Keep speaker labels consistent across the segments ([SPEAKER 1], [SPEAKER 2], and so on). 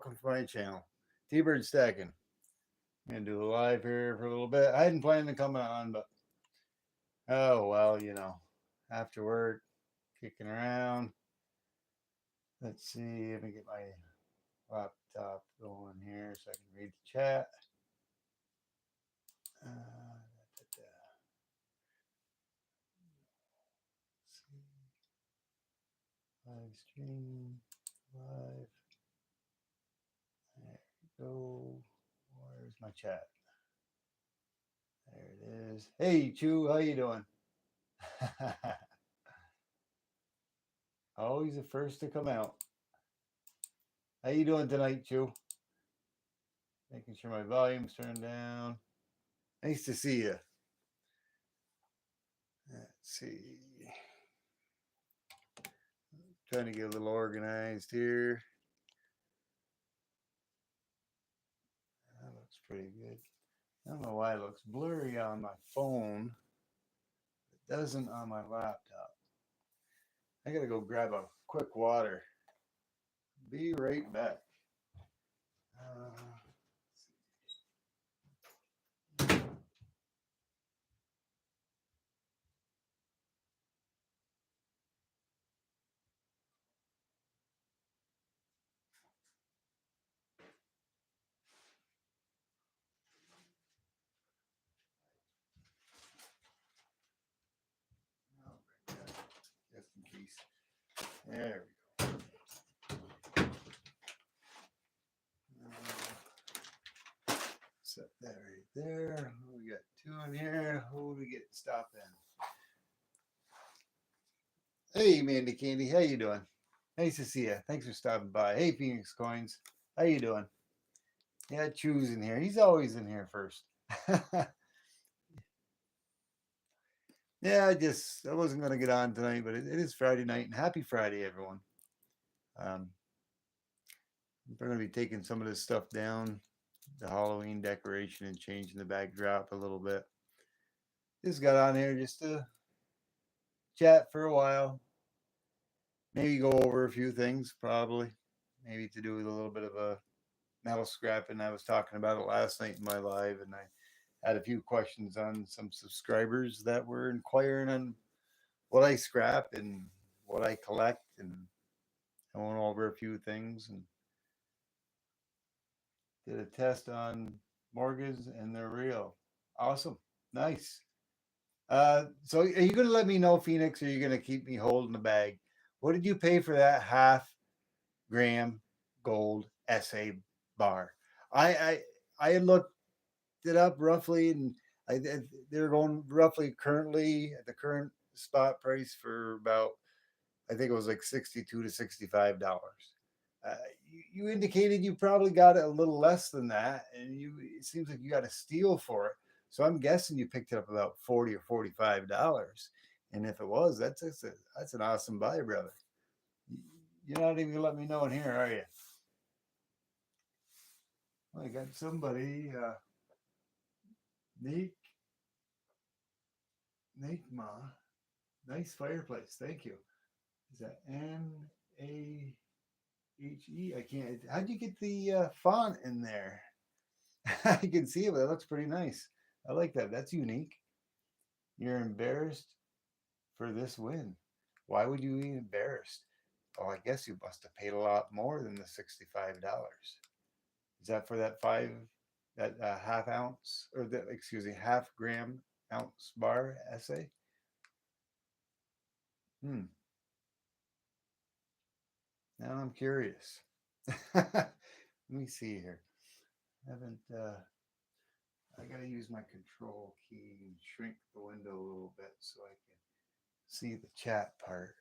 [SPEAKER 1] welcome to my channel. T-Bird Stacking. I'm gonna do a live here for a little bit. I hadn't planned to come on, but oh well, after work, kicking around. Let's see, let me get my laptop going here so I can read the chat. Live stream, live. There we go. Where's my chat? There it is. Hey, Chew, how you doing? Always the first to come out. How you doing tonight, Chew? Making sure my volume's turned down. Nice to see you. Let's see. Trying to get a little organized here. That looks pretty good. I don't know why it looks blurry on my phone. It doesn't on my laptop. I gotta go grab a quick water. Be right back. Just in case. There we go. Set that right there. We got two in here. Who do we get to stop in? Hey, Mandy Candy, how you doing? Nice to see you. Thanks for stopping by. Hey, Phoenix Coins, how you doing? Yeah, Chew's in here. He's always in here first. Yeah, I wasn't gonna get on tonight, but it is Friday night, and happy Friday, everyone. We're gonna be taking some of this stuff down, the Halloween decoration, and changing the backdrop a little bit. Just got on here just to chat for a while. Maybe go over a few things, probably. Maybe to do with a little bit of a metal scrapping. I was talking about it last night in my live, and I had a few questions on some subscribers that were inquiring on what I scrap and what I collect, and I went over a few things and did a test on Morgas, and they're real. Awesome. Nice. So are you going to let me know, Phoenix, or are you going to keep me holding the bag? What did you pay for that half-gram gold SA bar? I looked it up roughly, and they're going roughly currently at the current spot price for about, I think it was like $62 to $65. You indicated you probably got it a little less than that, and it seems like you got a steal for it. So I'm guessing you picked it up about $40 or $45. And if it was, that's an awesome buy, brother. You're not even gonna let me know in here, are you? Well, I got somebody, Nate Ma. Nice fireplace. Thank you. Is that NAHE? I can't. How'd you get the font in there? I can see it, but it looks pretty nice. I like that. That's unique. You're embarrassed for this win. Why would you be embarrassed? Oh, I guess you must have paid a lot more than the $65. Is that for that half ounce, or the, excuse me, half-gram ounce bar essay? Now I'm curious. Let me see here. I haven't. I gotta use my control key and shrink the window a little bit so I can see the chat part.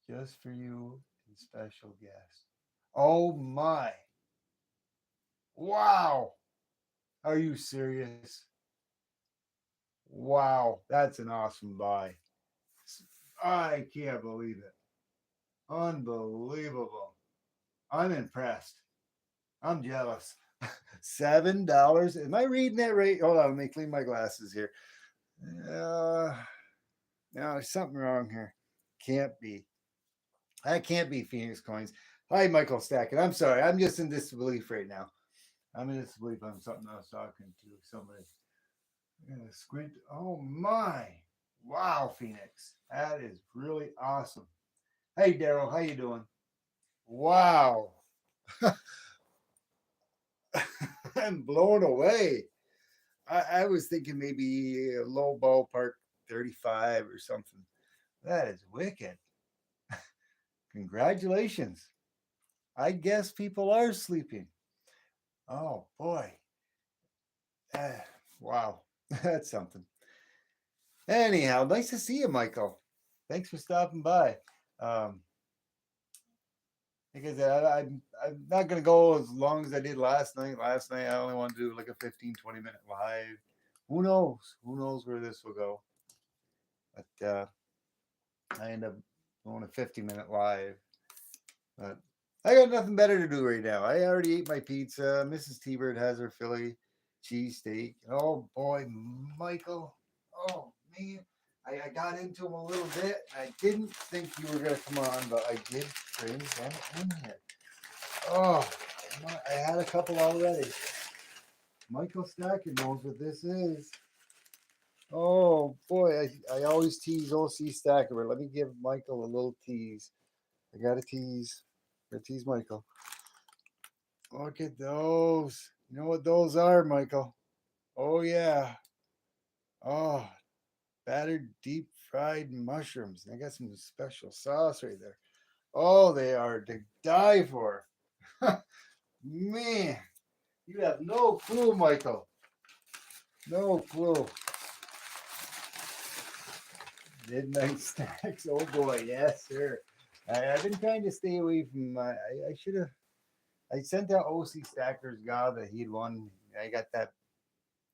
[SPEAKER 1] Just for you and special guest. Oh my. Wow. Are you serious? Wow. That's an awesome buy. I can't believe it. Unbelievable. I'm impressed. I'm jealous. $7. Am I reading that right? Hold on, let me clean my glasses here. No, there's something wrong here. Can't be. That can't be Phoenix Coins. Hi, Michael Stacken. I'm sorry. I'm just in disbelief right now. I'm in disbelief on something I was talking to somebody. Squint. Oh my! Wow, Phoenix. That is really awesome. Hey, Daryl. How you doing? Wow. I'm blown away. I was thinking maybe a low ballpark 35 or something. That is wicked. Congratulations. I guess people are sleeping. Oh boy. Ah, wow. That's something. Anyhow, nice to see you, Michael. Thanks for stopping by. Um, like I said, I'm not going to go as long as I did last night. Last night, I only wanted to do like a 15, 20-minute live. Who knows? Who knows where this will go? But I end up going a 50-minute live. But I got nothing better to do right now. I already ate my pizza. Mrs. T-Bird has her Philly cheesesteak. Oh boy, Michael. Oh man. I got into them a little bit. I didn't think you were gonna come on, but I did bring them in here. Oh, I had a couple already. Michael Stacken knows what this is. Oh boy, I always tease OC Stacker, but let me give Michael a little tease. I got to tease. I got to tease Michael. Look at those. You know what those are, Michael? Oh, yeah. Oh, battered deep fried mushrooms. I got some special sauce right there. Oh, they are to die for. Man, you have no clue, Michael. No clue. Midnight snacks. Oh, boy. Yes, sir. I've been trying to stay away from. I should have. I sent out OC Stacker's guy that he'd won. I got that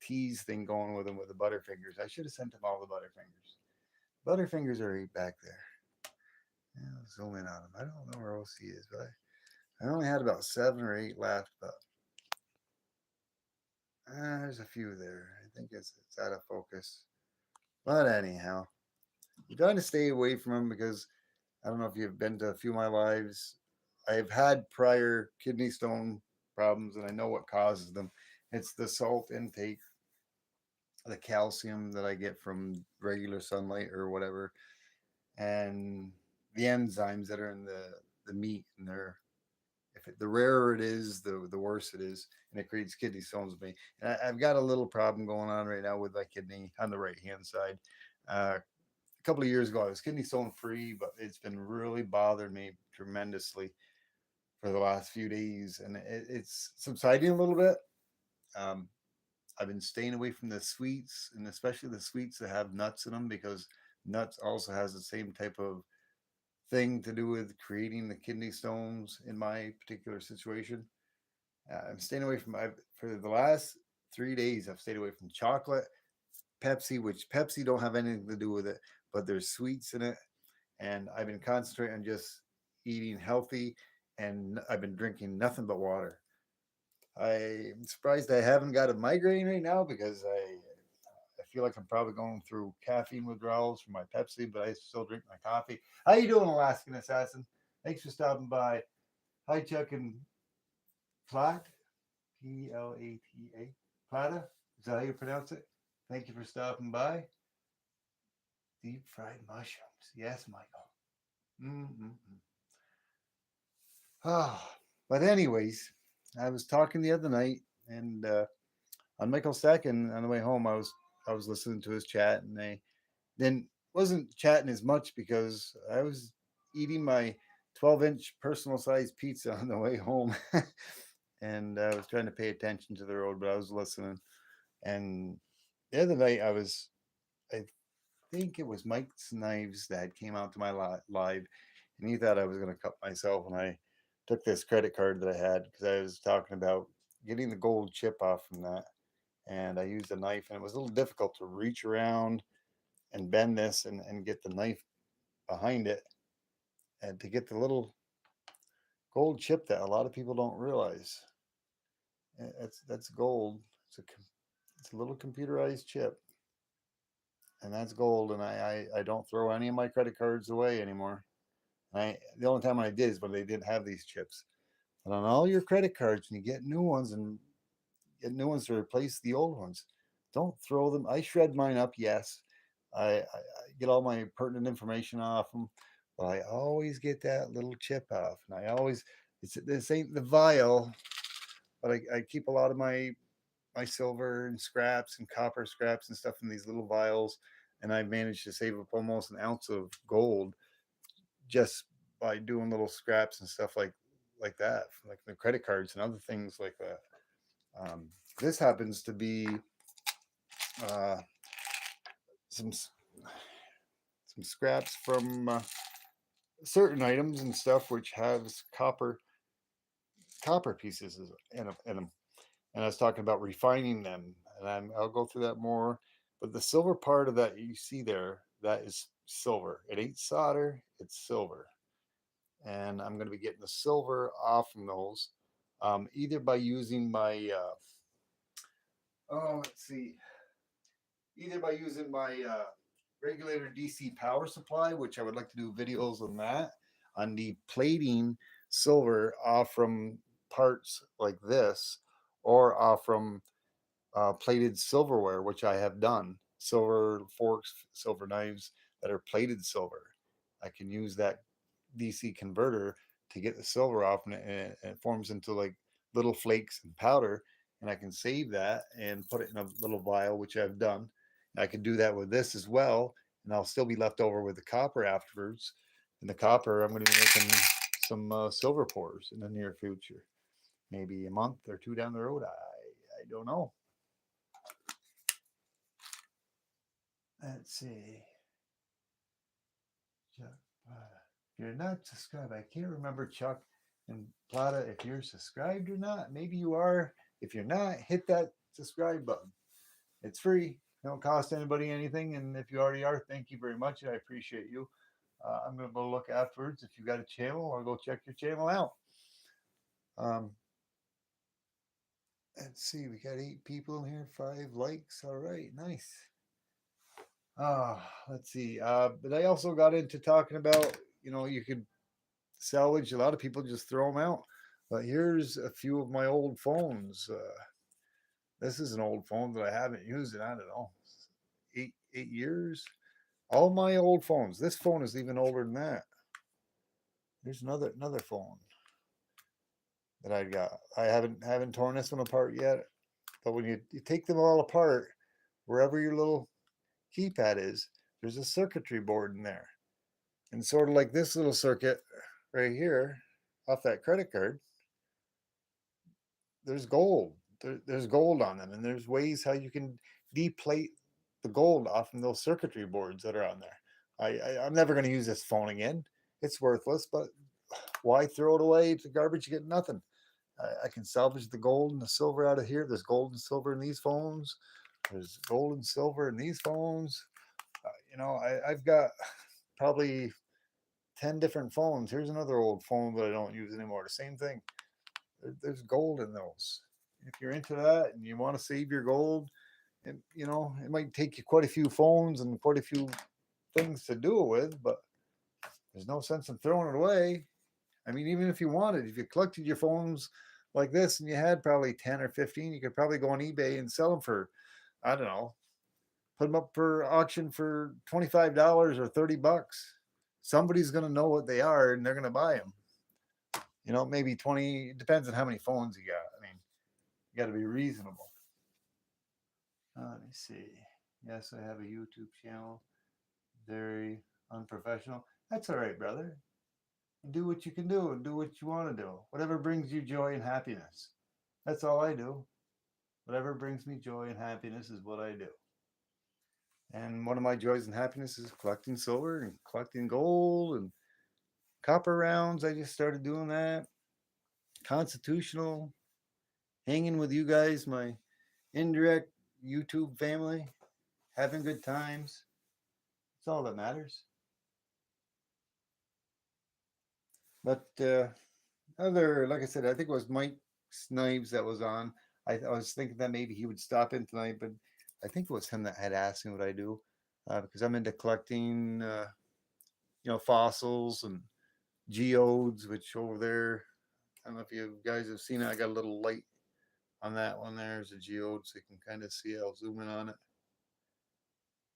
[SPEAKER 1] tease thing going with him with the Butterfingers. I should have sent him all the Butterfingers. Butterfingers are right back there. Yeah, I'll zoom in on them. I don't know where OC is, but I only had about 7 or 8 left. But there's a few there. I think it's out of focus. But anyhow, I'm trying to stay away from them because I don't know if you've been to a few of my lives. I've had prior kidney stone problems, and I know what causes them. It's the salt intake, the calcium that I get from regular sunlight or whatever, and the enzymes that are in the meat. And they're the rarer it is, the worse it is, and it creates kidney stones with me. And I've got a little problem going on right now with my kidney on the right hand side. A couple of years ago, I was kidney stone free, but it's been really bothering me tremendously for the last few days, and it's subsiding a little bit. Um, I've been staying away from the sweets, and especially the sweets that have nuts in them, because nuts also has the same type of thing to do with creating the kidney stones in my particular situation. I'm staying away from for the last 3 days. I've stayed away from chocolate, Pepsi, which Pepsi don't have anything to do with it, but there's sweets in it, and I've been concentrating on just eating healthy, and I've been drinking nothing but water. I'm surprised I haven't got a migraine right now because I feel like I'm probably going through caffeine withdrawals from my Pepsi, but I still drink my coffee. How you doing, Alaskan Assassin? Thanks for stopping by. Hi, Chuck and Plat, Plata. Plata. Is that how you pronounce it? Thank you for stopping by. Deep fried mushrooms. Yes, Michael. Mm-hmm. Oh, but anyways, I was talking the other night, and on Michael Stacken on the way home, I was listening to his chat, and I then wasn't chatting as much because I was eating my 12-inch personal size pizza on the way home, and I was trying to pay attention to the road, but I was listening. And the other night, I think it was Mike's Knives that came out to my live, and he thought I was going to cut myself, and I took this credit card that I had because I was talking about getting the gold chip off from that, and I used a knife, and it was a little difficult to reach around and bend this and get the knife behind it, and to get the little gold chip that a lot of people don't realize. That's gold. It's a little computerized chip, and that's gold. And I don't throw any of my credit cards away anymore. The only time I did is when they didn't have these chips. But on all your credit cards, when you get new ones and get new ones to replace the old ones, don't throw them. I shred mine up, yes. I get all my pertinent information off them, but I always get that little chip off, and I always this ain't the vial, but I keep a lot of my silver and scraps and copper scraps and stuff in these little vials, and I managed to save up almost an ounce of gold just by doing little scraps and stuff like that, like the credit cards and other things like that. Um, this happens to be uh, some scraps from certain items and stuff which has copper pieces in them. And I was talking about refining them, and I'll go through that more. But the silver part of that you see there, that is silver. It ain't solder, it's silver. And I'm going to be getting the silver off from those, either by using my let's see, either by using my regulator DC power supply, which I would like to do videos on that, on the plating silver off from parts like this, or off from plated silverware, which I have done. Silver forks, silver knives that are plated silver. I can use that DC converter to get the silver off, and it forms into like little flakes and powder. And I can save that and put it in a little vial, which I've done. And I can do that with this as well, and I'll still be left over with the copper afterwards. And the copper, I'm going to be making some silver pours in the near future, maybe a month or two down the road. I don't know. Let's see. Chuck, if you're not subscribed, I can't remember Chuck and Plata if you're subscribed or not. Maybe you are. If you're not, hit that subscribe button. It's free. Don't cost anybody anything. And if you already are, thank you very much. I appreciate you. I'm going to go look afterwards if you got a channel, or go check your channel out. Um, let's see. We got 8 people in here, 5 likes. All right, nice. Let's see. But I also got into talking about, you could salvage. A lot of people just throw them out. But here's a few of my old phones. This is an old phone that I haven't used in, I don't know, 8 years. All my old phones. This phone is even older than that. There's another phone that I got. I haven't torn this one apart yet. But when you take them all apart, wherever your little keypad is, there's a circuitry board in there. And sort of like this little circuit right here off that credit card, there's gold. There's gold on them, and there's ways how you can deplate the gold off from those circuitry boards that are on there. I'm never going to use this phone again. It's worthless, but why throw it away? It's garbage. You get nothing. I can salvage the gold and the silver out of here. There's gold and silver in these phones. There's gold and silver in these phones. I've got probably 10 different phones. Here's another old phone that I don't use anymore. The same thing. There's gold in those. If you're into that and you want to save your gold, and it might take you quite a few phones and quite a few things to do it with, but there's no sense in throwing it away. I mean, even if you wanted, if you collected your phones like this and you had probably 10 or 15, you could probably go on eBay and sell them for, I don't know, put them up for auction for $25 or $30. Somebody's going to know what they are and they're going to buy them. Maybe 20, it depends on how many phones you got. I mean, you got to be reasonable. Let me see. Yes, I have a YouTube channel. Very unprofessional. That's all right, brother. Do what you can do and do what you want to do. Whatever brings you joy and happiness. That's all I do. Whatever brings me joy and happiness is what I do. And one of my joys and happiness is collecting silver and collecting gold and copper rounds. I just started doing that. Constitutional. Hanging with you guys, my indirect YouTube family. Having good times. That's all that matters. But like I said, I think it was Mike Snipes that was on. I was thinking that maybe he would stop in tonight, but I think it was him that had asked me what I do, because I'm into collecting, fossils and geodes, which over there, I don't know if you guys have seen it. I got a little light on that one. There's a geode, so you can kind of see it. I'll zoom in on it.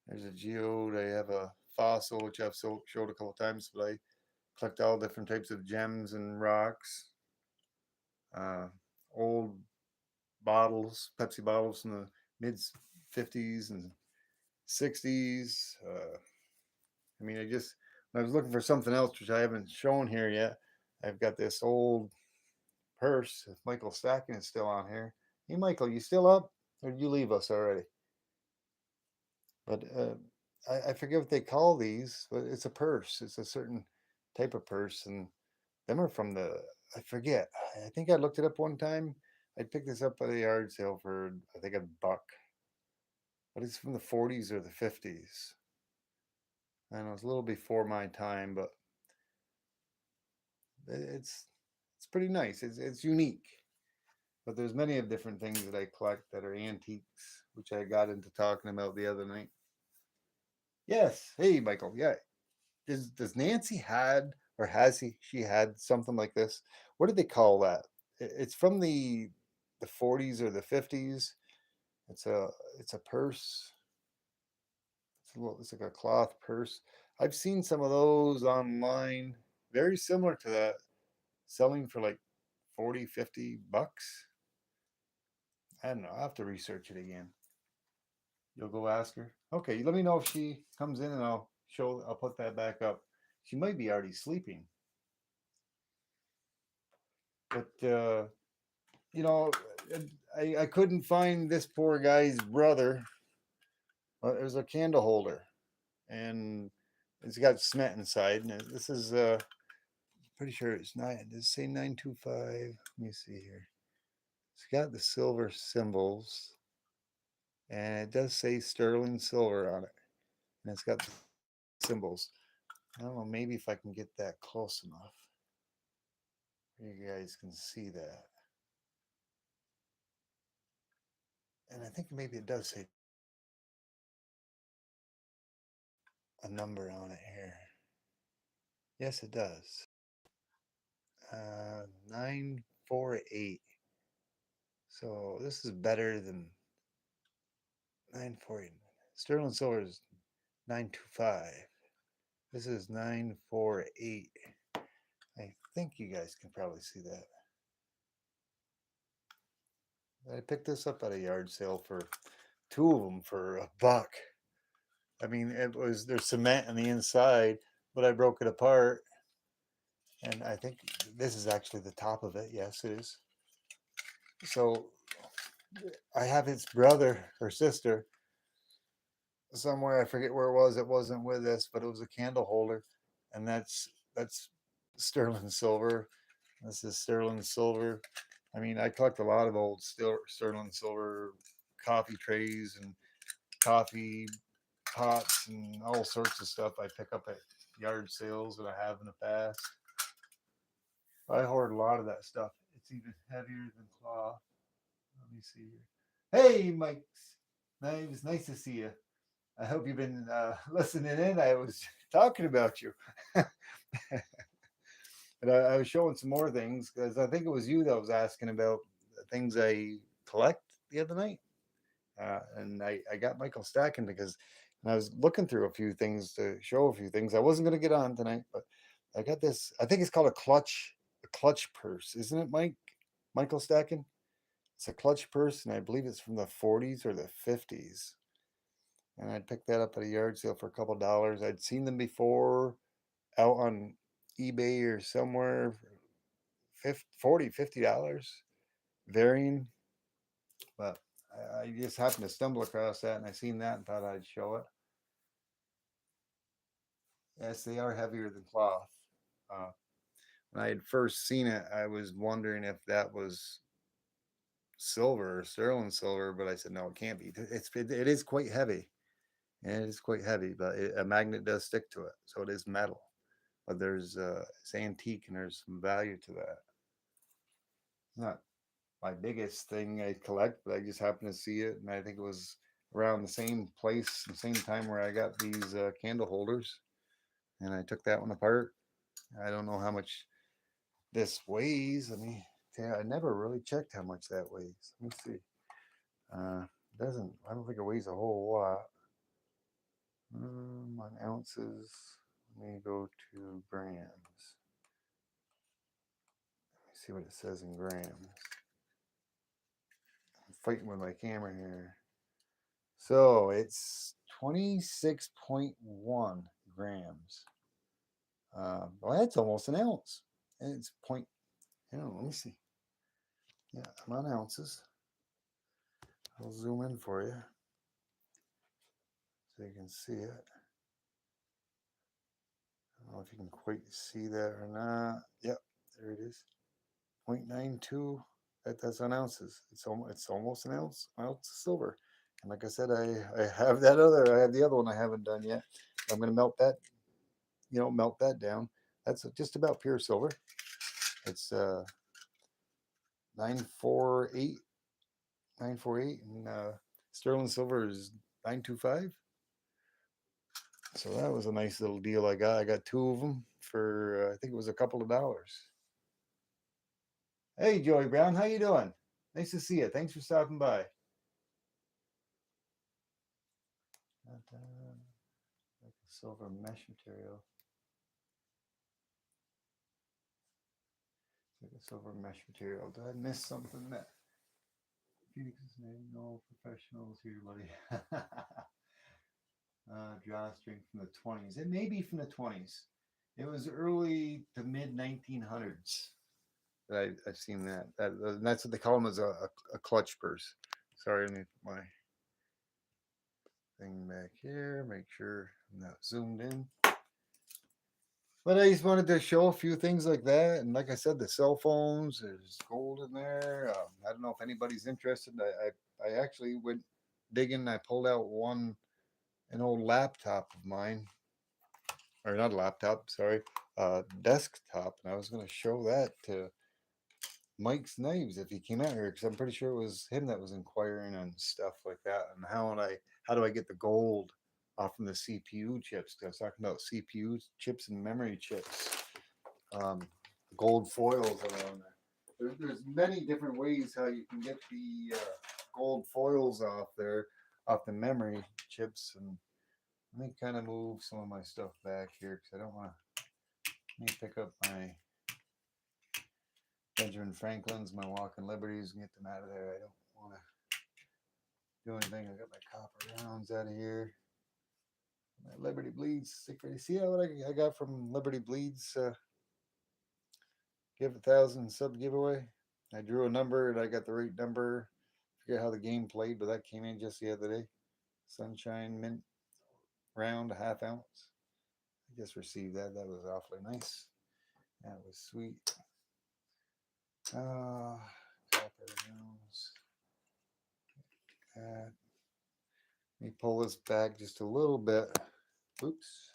[SPEAKER 1] There's a geode. I have a fossil, which I've showed a couple times, but I collect all different types of gems and rocks. Uh, Old bottles, Pepsi bottles from the mid 50s and 60s. I mean, when I was looking for something else, which I haven't shown here yet, I've got this old purse. If Michael Stacken is still on here. Hey, Michael, you still up? Or did you leave us already? But I forget what they call these, but it's a purse. It's a certain type of purse. And them are from I forget. I think I looked it up one time. I picked this up at a yard sale for, I think, $1. But it's from the 40s or the 50s. I know it's a little before my time, but it's pretty nice. It's unique. But there's many of different things that I collect that are antiques, which I got into talking about the other night. Yes. Hey, Michael. Yeah. Does Nancy had or has she had something like this? What did they call that? It's from the 40s or the 50s. It's a it's a purse. It's like a cloth purse. I've seen some of those online, very similar to that, selling for like 40, $50. I don't know. I'll have to research it again. You'll go ask her. Okay, let me know if she comes in and I'll put that back up. She might be already sleeping. But you know, I couldn't find this poor guy's brother. There's a candle holder, and it's got cement inside. And this is pretty sure it's nine. Does it say 925? Let me see here. It's got the silver symbols, and it does say sterling silver on it, and it's got symbols. I don't know. Maybe if I can get that close enough, you guys can see that. And I think maybe it does say a number on it here. Yes, it does. 948. So this is better than 948. Sterling silver is 925. This is 948. I think you guys can probably see that. I picked this up at a yard sale for two of them for $1. I mean, there's cement on the inside, but I broke it apart, and I think this is actually the top of it. Yes, it is. So I have his brother or sister somewhere. I forget where it was. It wasn't with us, but it was a candle holder, and that's sterling silver. This is sterling silver. I mean, I collect a lot of old sterling silver coffee trays and coffee pots and all sorts of stuff I pick up at yard sales that I have in the past. I hoard a lot of that stuff. It's even heavier than cloth. Let me see here. Hey, Mike. It was nice to see you. I hope you've been listening in. I was talking about you. And I was showing some more things because I think it was you that was asking about the things I collect the other night. And I got Michael Stacken because I was looking through a few things to show a few things. I wasn't going to get on tonight, but I got this. I think it's called a clutch purse, isn't it, Michael Stacken? It's a clutch purse, and I believe it's from the 40s or the 50s. And I picked that up at a yard sale for a couple dollars. I'd seen them before out on eBay or somewhere, $40, $50, varying. But I just happened to stumble across that, and I seen that and thought I'd show it. Yes, they are heavier than cloth. Uh, when I had first seen it, I was wondering if that was silver or sterling silver, but I said no, it can't be. It is quite heavy, and it is quite heavy, but a magnet does stick to it, so it is metal. But it's antique, and there's some value to that. It's not my biggest thing I collect, but I just happened to see it, and I think it was around the same place, the same time where I got these candle holders, and I took that one apart, I don't know how much this weighs. Let me tell you, I never really checked how much that weighs. Let me see. Doesn't, I don't think it weighs a whole lot. On ounces, let me go to grams. Let me see what it says in grams. I'm fighting with my camera here. So it's 26.1 grams. Well, that's almost an ounce. And it's point, let me see. Yeah, I'm on ounces. I'll zoom in for you so you can see it. I don't know if you can quite see that or not. Yep, there it is. 0.92. That's on ounces. It's almost an ounce of silver. And like I said, I have the other one I haven't done yet. I'm gonna melt that, melt that down. That's just about pure silver. It's 948, and sterling silver is 925. So that was a nice little deal I got. I got two of them for I think it was a couple of dollars. Hey, Joey Brown, how you doing? Nice to see you. Thanks for stopping by. Like a silver mesh material. It's like a silver mesh material. Did I miss something that Phoenix's name? No professionals here, buddy. Drawstring from the 20s. It may be from the 20s. It was early to mid 1900s. I've seen that. That's what they call them, as a clutch purse. Sorry, let me put my thing back here. Make sure I'm not zoomed in. But I just wanted to show a few things like that. And like I said, the cell phones, there's gold in there. I don't know if anybody's interested. I actually went digging. I pulled out an old laptop of mine, or not a laptop, sorry, desktop. And I was going to show that to Mike's Knives if he came out here, because I'm pretty sure it was him that was inquiring on stuff like that. And how do I get the gold off from the CPU chips? Because I was talking about CPU chips and memory chips, gold foils around there. There's many different ways how you can get the gold foils off there, off the memory chips. And let me kind of move some of my stuff back here because I don't want to. Let me pick up my Benjamin Franklin's, my Walking Liberties, and get them out of there. I don't want to do anything. I got my copper rounds out of here. My Liberty Bleeds. See what I got from Liberty Bleeds? Give 1,000 sub giveaway. I drew a number and I got the right number. I forget how the game played, but that came in just the other day. Sunshine mint round, a half ounce. I just received that. That was awfully nice. That was sweet. Copper rounds. Let me pull this back just a little bit. Oops.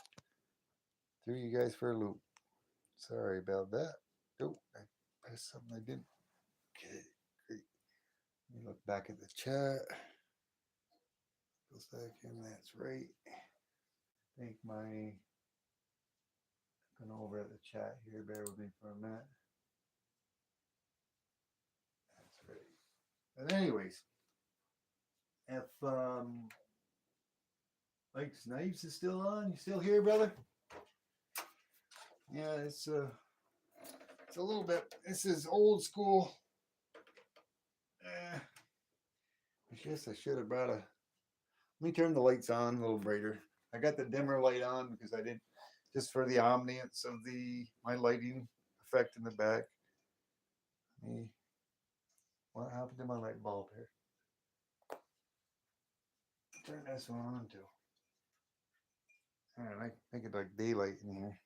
[SPEAKER 1] Threw you guys for a loop. Sorry about that. Oh, I pressed something I didn't. Okay, great. Let me look back at the chat. Goes back in, that's right. I think my, going over at the chat here, bear with me for a minute. That's right. But anyways, if Mike's Knives is still on, you still here, brother? Yeah, it's a little bit. This is old school. I guess I should have brought a. Let me turn the lights on a little brighter. I got the dimmer light on because I didn't, just for the ambience of my lighting effect in the back. What happened to my light bulb here? Turn this one on too. All right, make it like daylight in here.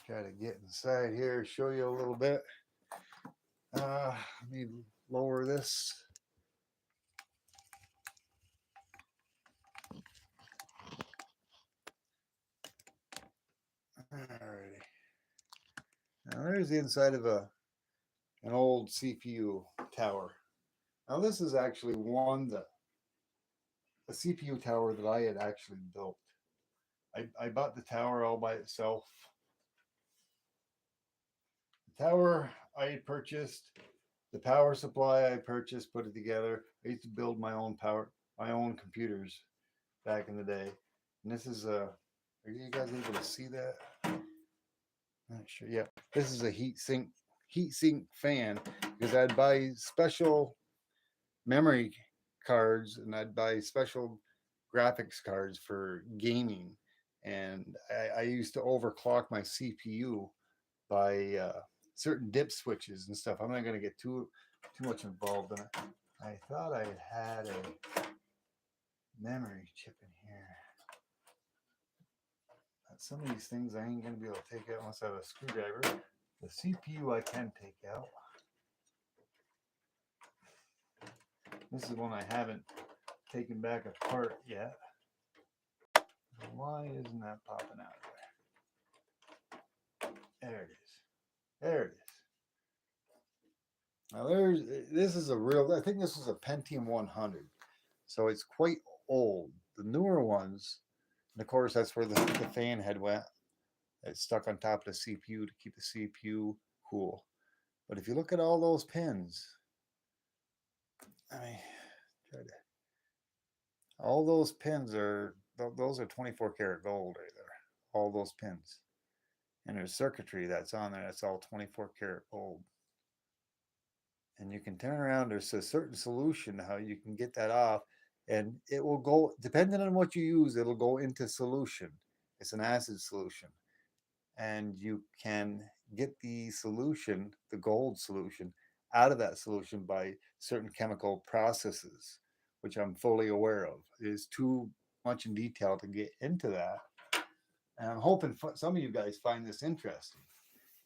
[SPEAKER 1] Try to get inside here, show you a little bit. Let me lower this. Alrighty. Now there's the inside of an old CPU tower. Now this is actually a CPU tower that I had actually built. I bought the tower all by itself tower I purchased, the power supply I purchased, put it together. I used to build my own computers back in the day. And this is a, are you guys able to see that? Not sure. Yeah, this is a heat sink fan because I'd buy special memory cards and I'd buy special graphics cards for gaming. And I used to overclock my CPU by certain dip switches and stuff. I'm not going to get too much involved in it. I thought I had a memory chip in here. But some of these things I ain't going to be able to take out unless I have a screwdriver. The CPU I can take out. This is one I haven't taken back apart yet. Why isn't that popping out of there? There it is. There it is. Now this is a real, I think this is a Pentium 100. So it's quite old. The newer ones, and of course that's where the fan head went. It's stuck on top of the CPU to keep the CPU cool. But if you look at all those pins, I mean, all those pins are, those are 24 karat gold right there. All those pins. And there's circuitry that's on there. That's all 24 karat gold. And you can turn around. There's a certain solution how you can get that off. And it will go, depending on what you use, it'll go into solution. It's an acid solution. And you can get the solution, the gold solution, out of that solution by certain chemical processes, which I'm fully aware of. It is too much in detail to get into that. And I'm hoping some of you guys find this interesting.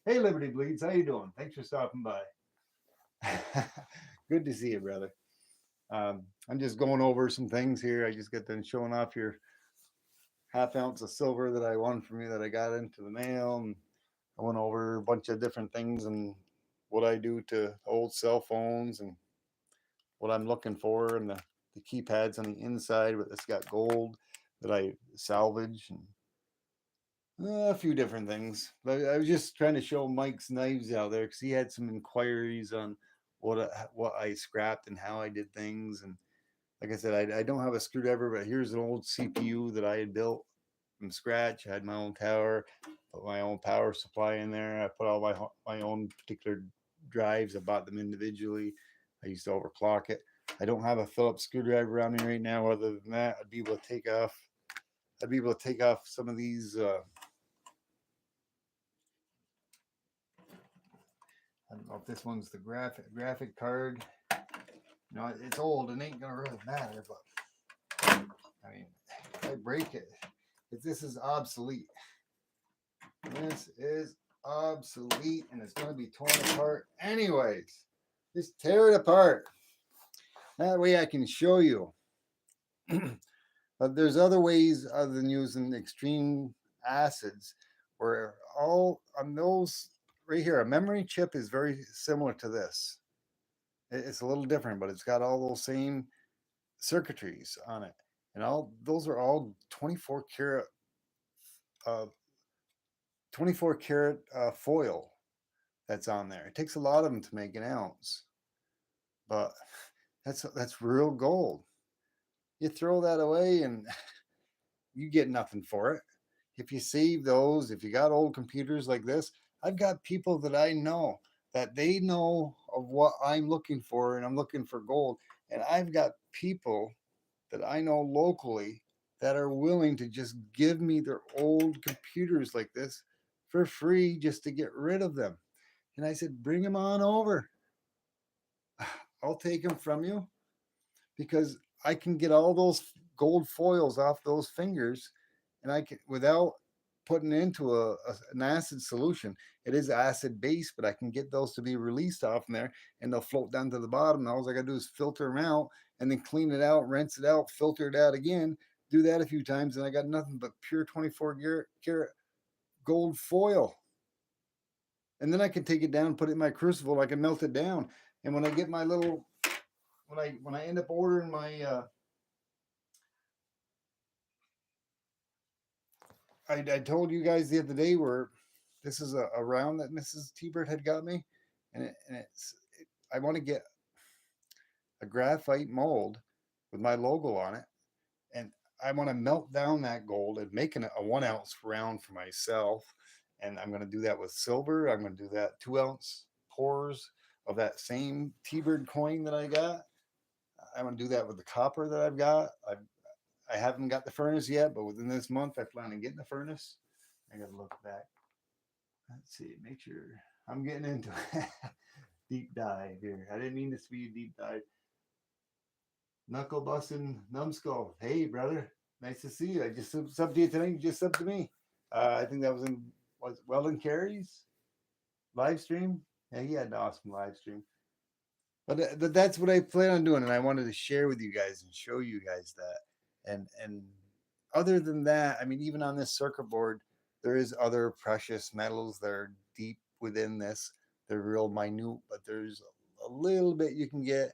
[SPEAKER 1] Hey, Liberty Bleeds, how you doing? Thanks for stopping by. Good to see you, brother. I'm just going over some things here. I just got done showing off your half ounce of silver that I won from you that I got into the mail. And I went over a bunch of different things and what I do to old cell phones and what I'm looking for, and the keypads on the inside, but it's got gold that I salvage, and a few different things. But I was just trying to show Mike's knives out there because he had some inquiries on what I scrapped and how I did things. And like I said, I don't have a screwdriver, but here's an old CPU that I had built from scratch. I had my own tower, put my own power supply in there. I put all my own particular drives. I bought them individually. I used to overclock it. I don't have a Phillips screwdriver around me right now. Other than that, I'd be able to take off some of these. I don't know if this one's the graphic card. No, it's old and ain't gonna really matter, but I mean, if I break it, this is obsolete. This is obsolete and it's gonna be torn apart anyways. Just tear it apart. That way I can show you. But there's other ways other than using extreme acids where all on those right here, a memory chip is very similar to this. It's a little different, but it's got all those same circuitries on it. And all those are all 24 karat 24 karat foil that's on there. It takes a lot of them to make an ounce, but that's real gold. You throw that away and you get nothing for it. If you save those, if you got old computers like this, I've got people that I know that they know of what I'm looking for, and I'm looking for gold. And I've got people that I know locally that are willing to just give me their old computers like this for free just to get rid of them. And I said, bring them on over. I'll take them from you because I can get all those gold foils off those fingers, and I can, without putting into an acid solution. It is acid based, but I can get those to be released off in there, and they'll float down to the bottom. And all I got to do is filter them out, and then clean it out, rinse it out, filter it out again. Do that a few times, and I got nothing but pure 24 karat gold foil. And then I can take it down, put it in my crucible. I can melt it down, and when I get my little, when I end up ordering my I told you guys the other day where this is a round that Mrs. T-Bird had got me, I want to get a graphite mold with my logo on it, and I want to melt down that gold and make a 1 ounce round for myself. And I'm going to do that with silver. I'm going to do that 2 ounce pours of that same T-Bird coin that I got. I'm going to do that with the copper that I've got. I haven't got the furnace yet, but within this month, I plan on getting the furnace. I got to look back. Let's see, make sure I'm getting into deep dive here. I didn't mean this to be a deep dive. Knuckle busting numbskull. Hey, brother. Nice to see you. I just subbed to you tonight. You just subbed to me. I think that was Weldon Carey's live stream. Yeah, he had an awesome live stream. But that's what I plan on doing, and I wanted to share with you guys and show you guys that. And other than that, I mean, even on this circuit board, there is other precious metals that are deep within this. They're real minute, but there's a little bit you can get.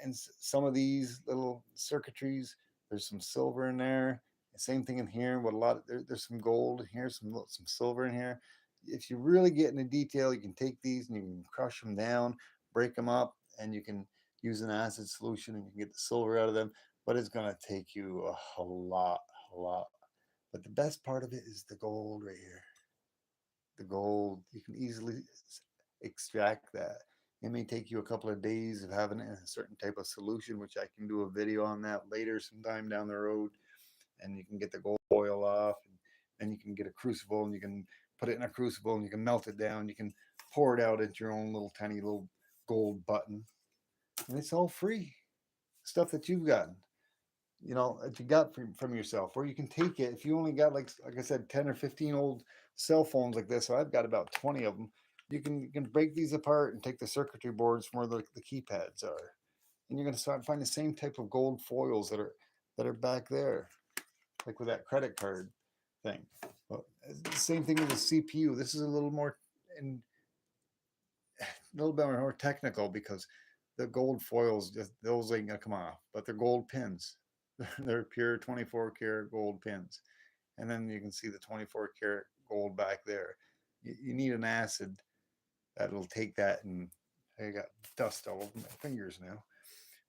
[SPEAKER 1] And some of these little circuitries, there's some silver in there. Same thing in here. What a lot of there's some gold in here, some silver in here. If you really get into detail, you can take these and you can crush them down, break them up, and you can use an acid solution and you can get the silver out of them. But it's gonna take you a lot, a lot. But the best part of it is the gold right here. The gold, you can easily extract that. It may take you a couple of days of having it in a certain type of solution, which I can do a video on that later sometime down the road. And you can get the gold oil off, and then you can get a crucible and you can put it in a crucible and you can melt it down. You can pour it out into your own little tiny little gold button. And it's all free. Stuff that you've gotten, that you got from yourself, or you can take it if you only got like I said, 10 or 15 old cell phones like this. So I've got about 20 of them. You can break these apart and take the circuitry boards from where the keypads are, and you're going to start find the same type of gold foils that are back there, like with that credit card thing. Well, the same thing with the CPU. This is a little more and a little bit more technical because the gold foils, just those ain't gonna come off, but they're gold pins. They're pure 24 karat gold pins. And then you can see the 24 karat gold back there. You need an acid that'll take that, and I got dust all over my fingers now.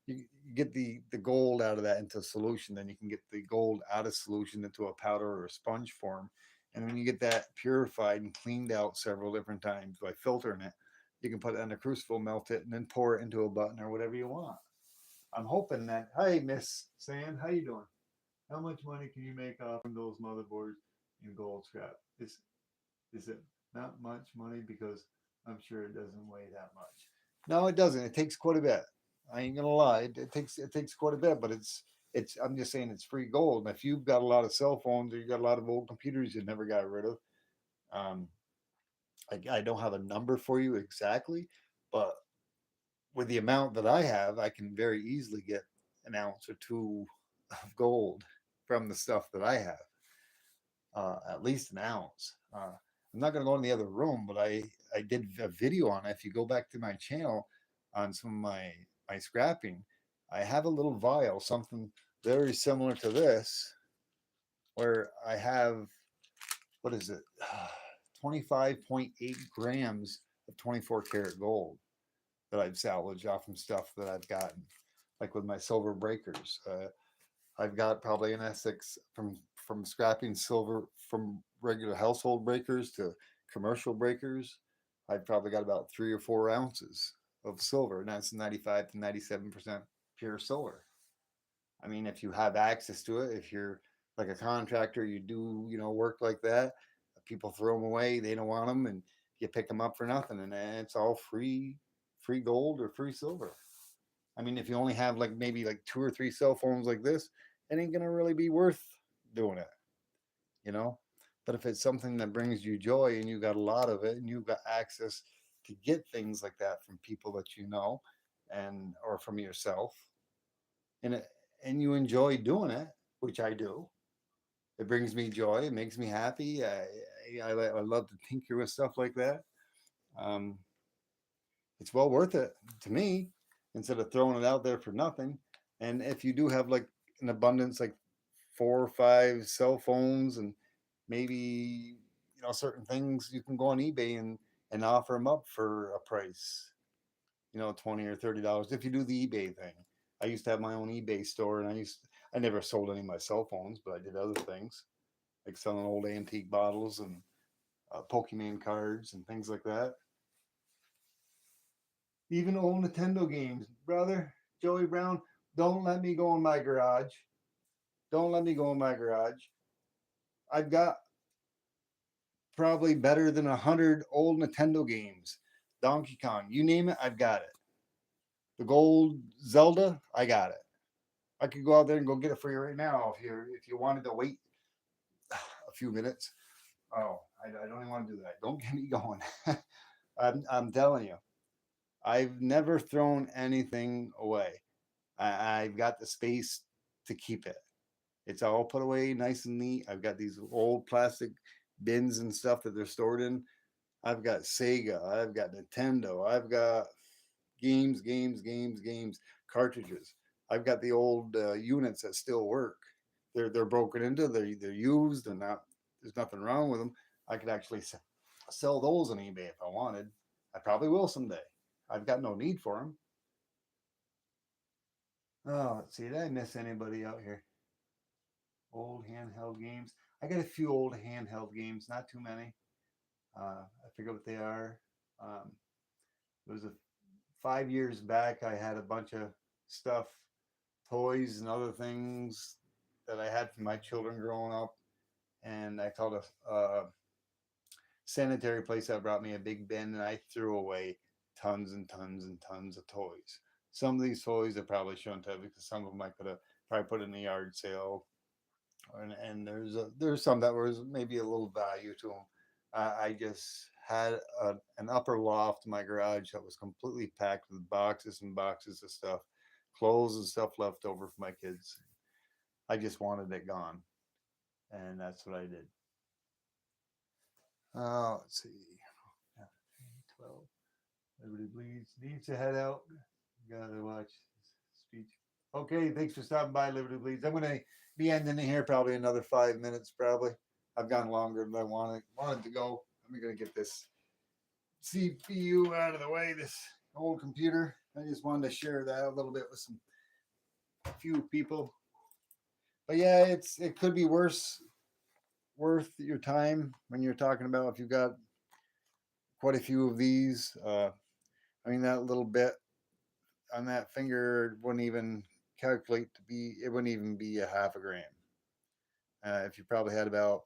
[SPEAKER 1] You get the gold out of that into a solution, then you can get the gold out of solution into a powder or a sponge form. And when you get that purified and cleaned out several different times by filtering it, you can put it in a crucible, melt it, and then pour it into a button or whatever you want. I'm hoping that. Hey, Miss Sand, how you doing? How much money can you make off of those motherboards in gold scrap? Is it not much money? Because I'm sure it doesn't weigh that much. No, it doesn't. It takes quite a bit. I ain't gonna lie. It takes quite a bit, but it's. I'm just saying it's free gold. And if you've got a lot of cell phones or you got a lot of old computers you never got rid of, um, I don't have a number for you exactly, but with the amount that I have, I can very easily get an ounce or two of gold from the stuff that I have. At least an ounce. I'm not going to go in the other room, but I did a video on it. If you go back to my channel on some of my scrapping, I have a little vial, something very similar to this, where I have, what is it, 25.8 grams of 24 karat gold that I've salvaged off from stuff that I've gotten, like with my silver breakers. I've got probably an Essex from scrapping silver from regular household breakers to commercial breakers. I've probably got about 3 or 4 ounces of silver, and that's 95 to 97% pure silver. I mean, if you have access to it, if you're like a contractor, you do work like that. People throw them away; they don't want them, and you pick them up for nothing, and it's all free gold or free silver. I mean, if you only have like maybe like 2 or 3 cell phones like this, it ain't gonna really be worth doing it, you know. But if it's something that brings you joy and you got a lot of it and you've got access to get things like that from people that you know, and or from yourself, and you enjoy doing it, which I do. It brings me joy. It makes me happy. I love to tinker with stuff like that. Um, it's well worth it to me instead of throwing it out there for nothing. And if you do have like an abundance, like 4 or 5 cell phones, and maybe certain things you can go on eBay and offer them up for a price, $20 or $30 if you do the eBay thing. I used to have my own eBay store, and I never sold any of my cell phones, but I did other things like selling old antique bottles and Pokemon cards and things like that. Even old Nintendo games, brother Joey Brown. Don't let me go in my garage. Don't let me go in my garage. I've got probably better than 100 old Nintendo games. Donkey Kong, you name it, I've got it. The gold Zelda, I got it. I could go out there and go get it for you right now if you wanted to wait a few minutes. Oh, I don't even want to do that. Don't get me going. I'm telling you, I've never thrown anything away. I've got the space to keep it. It's all put away nice and neat. I've got these old plastic bins and stuff that they're stored in. I've got Sega. I've got Nintendo. I've got games, cartridges. I've got the old units that still work. They're broken into. They're used. They're not. There's nothing wrong with them. I could actually sell those on eBay if I wanted. I probably will someday. I've got no need for them. Oh, let's see. Did I miss anybody out here? Old handheld games. I got a few old handheld games, not too many. I forget what they are. It was 5 years back. I had a bunch of stuff, toys and other things that I had from my children growing up, and I called a sanitary place that brought me a big bin, and I threw away tons and tons and tons of toys. Some of these toys I probably shouldn't have, because some of them I could have probably put in the yard sale, and there's some that was maybe a little value to them. I just had an upper loft in my garage that was completely packed with boxes and boxes of stuff, clothes and stuff left over for my kids. I just wanted it gone, and that's what I did. Let's see. 12. Everybody bleeds. Needs to head out. Gotta watch this speech. Okay, thanks for stopping by, Liberty Bleeds. I'm gonna be ending it here probably another 5 minutes. Probably I've gone longer than I wanted to go. I'm gonna get this CPU out of the way. This old computer. I just wanted to share that a little bit with a few people. But yeah, it could be worth your time when you're talking about if you've got quite a few of these. I mean, that little bit on that finger wouldn't even calculate to be, it wouldn't even be a half a gram. If you probably had about,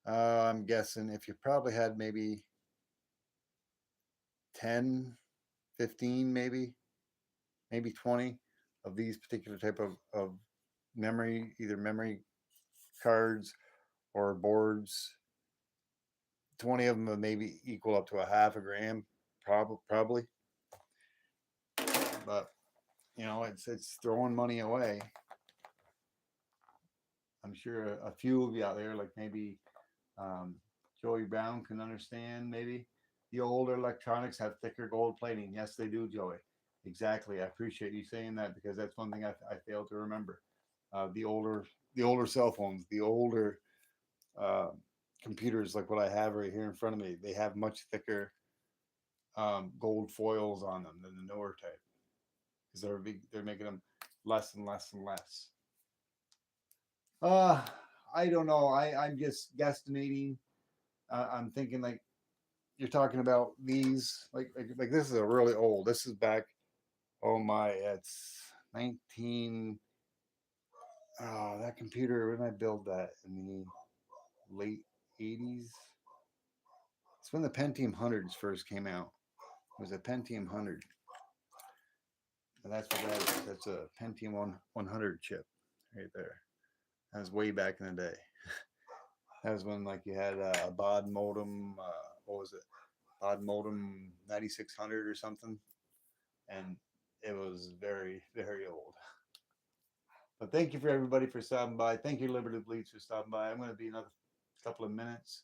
[SPEAKER 1] I'm guessing if you probably had maybe 10, 15, maybe 20 of these particular type of memory, either memory cards or boards, 20 of them would maybe equal up to a half a gram, probably. But it's throwing money away. I'm sure a few of you out there, like maybe Joey Brown, can understand. Maybe the older electronics have thicker gold plating. Yes, they do, Joey. Exactly. I appreciate you saying that, because that's one thing I failed to remember. The older cell phones, the older uh, computers, like what I have right here in front of me, they have much thicker gold foils on them than the newer type, because they're making them less and less and less. Uh, I don't know. I'm just guesstimating. I'm thinking like you're talking about these. Like this is a really old. This is back. Oh my, it's 19. Oh, that computer. When did I build that? In the late 80s. It's when the Pentium hundreds first came out. It was a Pentium 100. And that's what that is. That's a Pentium 100 chip right there. That was way back in the day. That was when like you had a baud modem. What was it? Baud modem 9600 or something, and it was very very old. But thank you for everybody for stopping by. Thank you, Liberty Bleeds, for stopping by. I'm going to be another couple of minutes.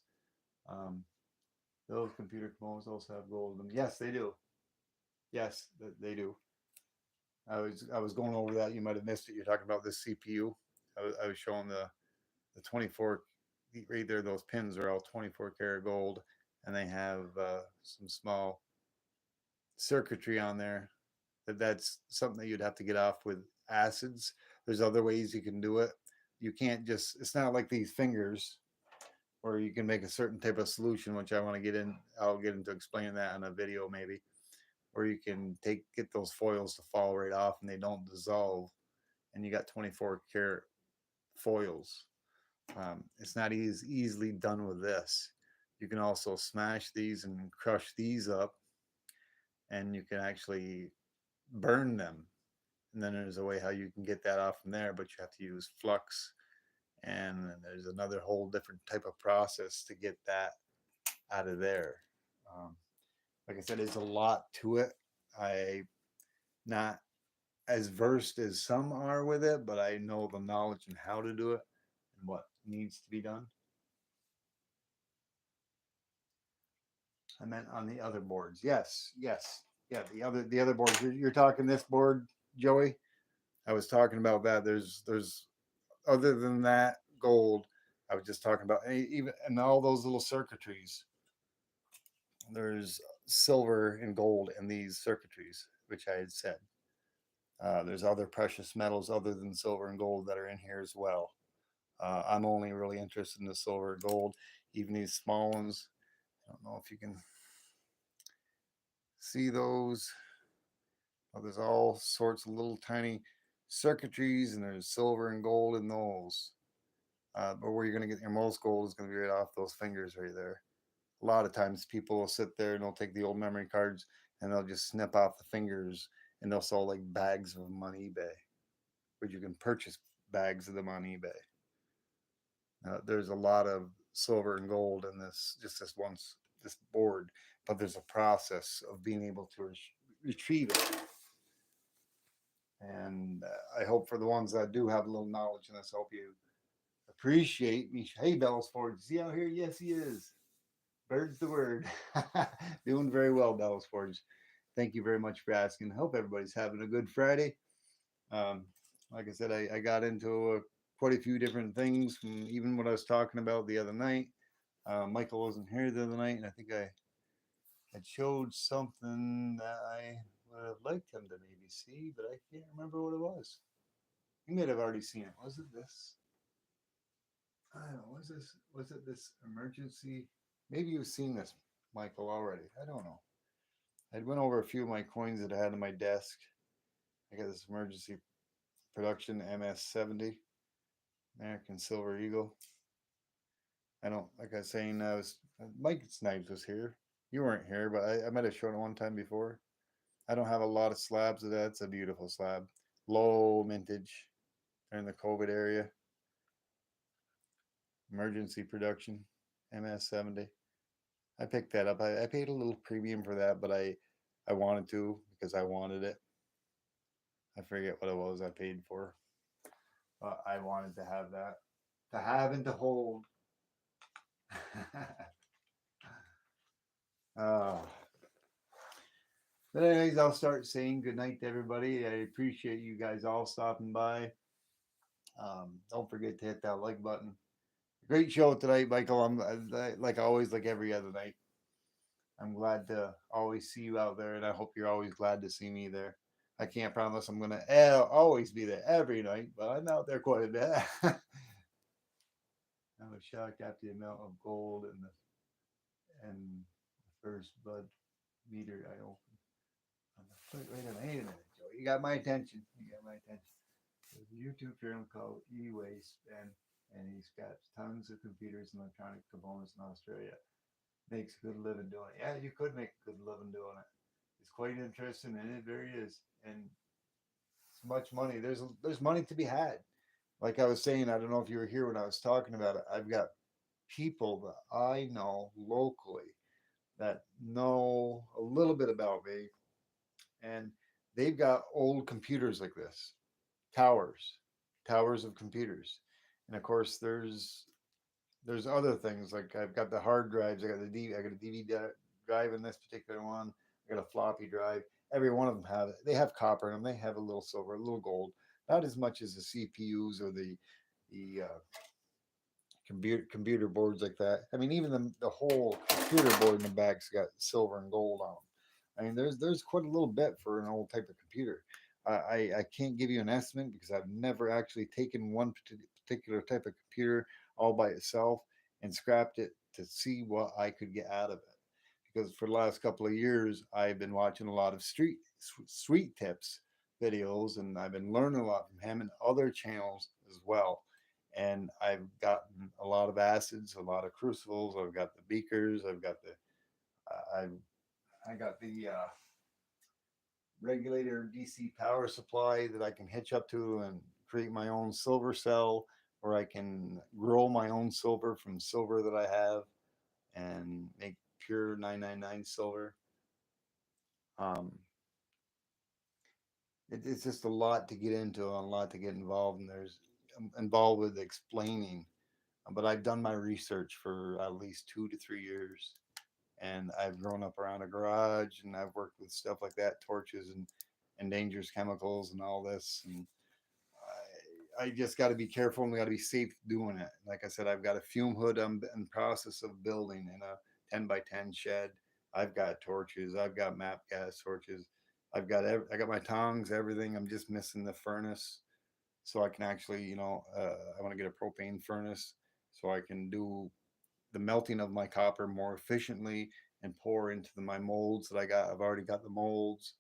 [SPEAKER 1] Um, those computer components also have gold in them. Yes, they do. Yes, they do. I was going over that. You might have missed it. You're talking about this CPU. I was showing the 24 right there, those pins are all 24 karat gold, and they have some small circuitry on there. That's something that you'd have to get off with acids. There's other ways you can do it. You can't just. It's not like these fingers where you can make a certain type of solution, which I want to get in. I'll get into explaining that in a video maybe, where you can get those foils to fall right off and they don't dissolve, and you got 24 karat foils. It's not easily done with this. You can also smash these and crush these up, and you can actually burn them. And then there's a way how you can get that off from there, but you have to use flux, and there's another whole different type of process to get that out of there. Um, like I said, there's a lot to it. I not as versed as some are with it, but I know the knowledge and how to do it and what needs to be done. I meant on the other boards. Yes, yes, yeah. The other boards. You're talking this board, Joey. I was talking about that. There's other than that gold. I was just talking about even and all those little circuitries. There's silver and gold in these circuitries, which I had said. There's other precious metals other than silver and gold that are in here as well. I'm only really interested in the silver and gold, even these small ones. I don't know if you can see those. Oh, there's all sorts of little tiny circuitries, and there's silver and gold in those. But where you're going to get your most gold is going to be right off those fingers right there. A lot of times people will sit there and they'll take the old memory cards and they'll just snip off the fingers and they'll sell like bags of them on eBay, where you can purchase bags of them on eBay. There's a lot of silver and gold in this board, but there's a process of being able to retrieve it. And I hope for the ones that do have a little knowledge in this, I hope you appreciate me. Hey, Bells Forge, is he out here? Yes, he is. Bird's the word. Doing very well, Bells Forge. Thank you very much for asking. I hope everybody's having a good Friday. Um, like I said, I got into quite a few different things from even what I was talking about the other night. Michael wasn't here the other night, and I think I had showed something that I would have liked him to maybe see, but I can't remember what it was. He may have already seen it. Was it this? I don't know. Was it this emergency? Maybe you've seen this, Michael, already. I don't know. I went over a few of my coins that I had on my desk. I got this emergency production MS-70 American Silver Eagle. I don't like I was saying. I was Mike Snipes was here. You weren't here, but I might have shown it one time before. I don't have a lot of slabs of that. It's a beautiful slab, low mintage during the COVID area. Emergency production MS-70. I picked that up. I paid a little premium for that, but I wanted to because I wanted it. I forget what it was I paid for, but I wanted to have that, to have and to hold. uh, but anyways, I'll start saying good night to everybody. I appreciate you guys all stopping by. Don't forget to hit that like button. Great show tonight, Michael. Like always, like every other night. I'm glad to always see you out there, and I hope you're always glad to see me there. I can't promise I'm going to always be there every night, but I'm out there quite a bit. I was shocked at the amount of gold and the first blood meter I opened. On the foot, wait a minute, Joe. You got my attention. You got my attention. There's a YouTube channel called E-Waste, and he's got tons of computers and electronic components in Australia. Makes a good living doing it. Yeah, you could make a good living doing it. It's quite interesting, and it very is. And it's much money. There's money to be had. Like I was saying, I don't know if you were here when I was talking about it. I've got people that I know locally that know a little bit about me, and they've got old computers like this, towers, towers of computers, and of course there's other things like I've got the hard drives. I got a DVD drive in this particular one. I got a floppy drive. Every one of them have it. They have copper in them. They have a little silver, a little gold. Not as much as the CPUs or the computer boards like that. I mean, even the whole computer board in the back's got silver and gold on them. I mean, there's quite a little bit for an old type of computer. I can't give you an estimate because I've never actually taken one particular type of computer all by itself and scrapped it to see what I could get out of it. Because for the last couple of years, I've been watching a lot of sweet tips videos, and I've been learning a lot from him and other channels as well. And I've gotten a lot of acids, a lot of crucibles. I've got the beakers. I've got the I've I got the regulator DC power supply that I can hitch up to and create my own silver cell, where I can grow my own silver from silver that I have and make pure 999 silver. Um, it's just a lot to get into, a lot to get involved, and there's involved with explaining. But I've done my research for at least 2 to 3 years, and I've grown up around a garage, and I've worked with stuff like that, torches and dangerous chemicals and all this, and I just got to be careful and we got to be safe doing it. Like I said, I've got a fume hood I'm in process of building in a 10 by 10 shed. I've got torches. I've got map gas torches. I got my tongs, everything. I'm just missing the furnace, so I can actually, I want to get a propane furnace so I can do the melting of my copper more efficiently and pour into my molds that I got. I've already got the molds.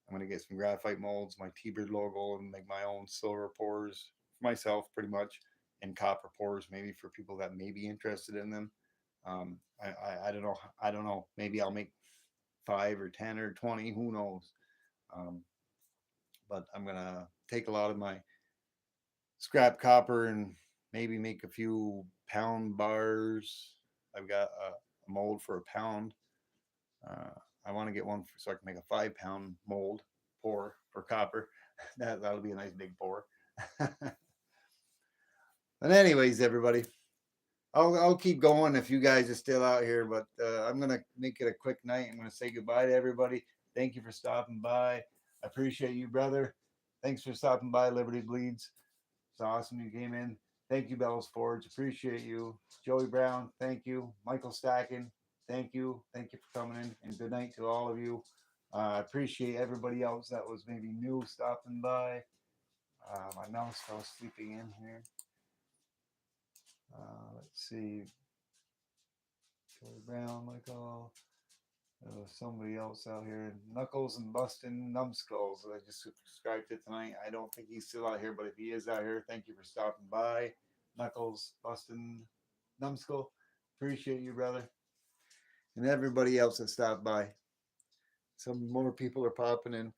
[SPEAKER 1] I'm going to get some graphite molds, my T-Bird logo, and make my own silver pours for myself, pretty much, and copper pours maybe for people that may be interested in them. I don't know. I don't know. Maybe I'll make 5 or 10 or 20. Who knows? Um, but I'm gonna take a lot of my scrap copper and maybe make a few pound bars. I've got a mold for a pound. I want to get one so I can make a 5 pound mold pour for copper. That'll be a nice big pour. But anyways, everybody, I'll keep going if you guys are still out here. But I'm gonna make it a quick night. I'm gonna say goodbye to everybody. Thank you for stopping by. I appreciate you, brother. Thanks for stopping by, Liberty Bleeds. It's awesome you came in. Thank you, Bells Forge. Appreciate you. Joey Brown, thank you. Michael Stacking, thank you. Thank you for coming in. And good night to all of you. I appreciate everybody else that was maybe new stopping by. My mouse fell sleeping in here. Let's see. Joey Brown, Michael. Somebody else out here. Knuckles and Bustin' Numbskulls that I just subscribed to tonight. I don't think he's still out here, but if he is out here, thank you for stopping by. Knuckles, Bustin' Numbskull. Appreciate you, brother. And everybody else that stopped by. Some more people are popping in.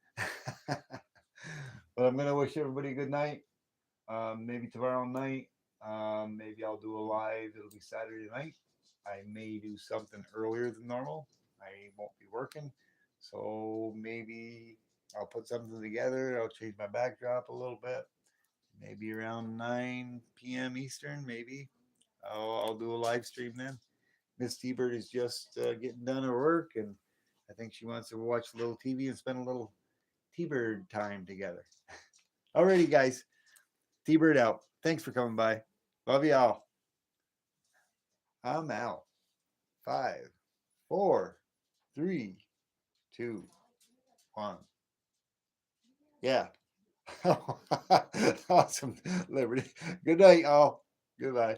[SPEAKER 1] But I'm going to wish everybody a good night. Maybe tomorrow night. Maybe I'll do a live. It'll be Saturday night. I may do something earlier than normal. I won't be working. So maybe I'll put something together. I'll change my backdrop a little bit. Maybe around 9 p.m. Eastern, maybe. I'll do a live stream then. Miss T-Bird is just getting done her work, and I think she wants to watch a little TV and spend a little T-Bird time together. Alrighty, guys. T-Bird out. Thanks for coming by. Love y'all. I'm out. 5, 4, 3, 2, 1. Yeah. Awesome, Liberty. Good night, all. Goodbye.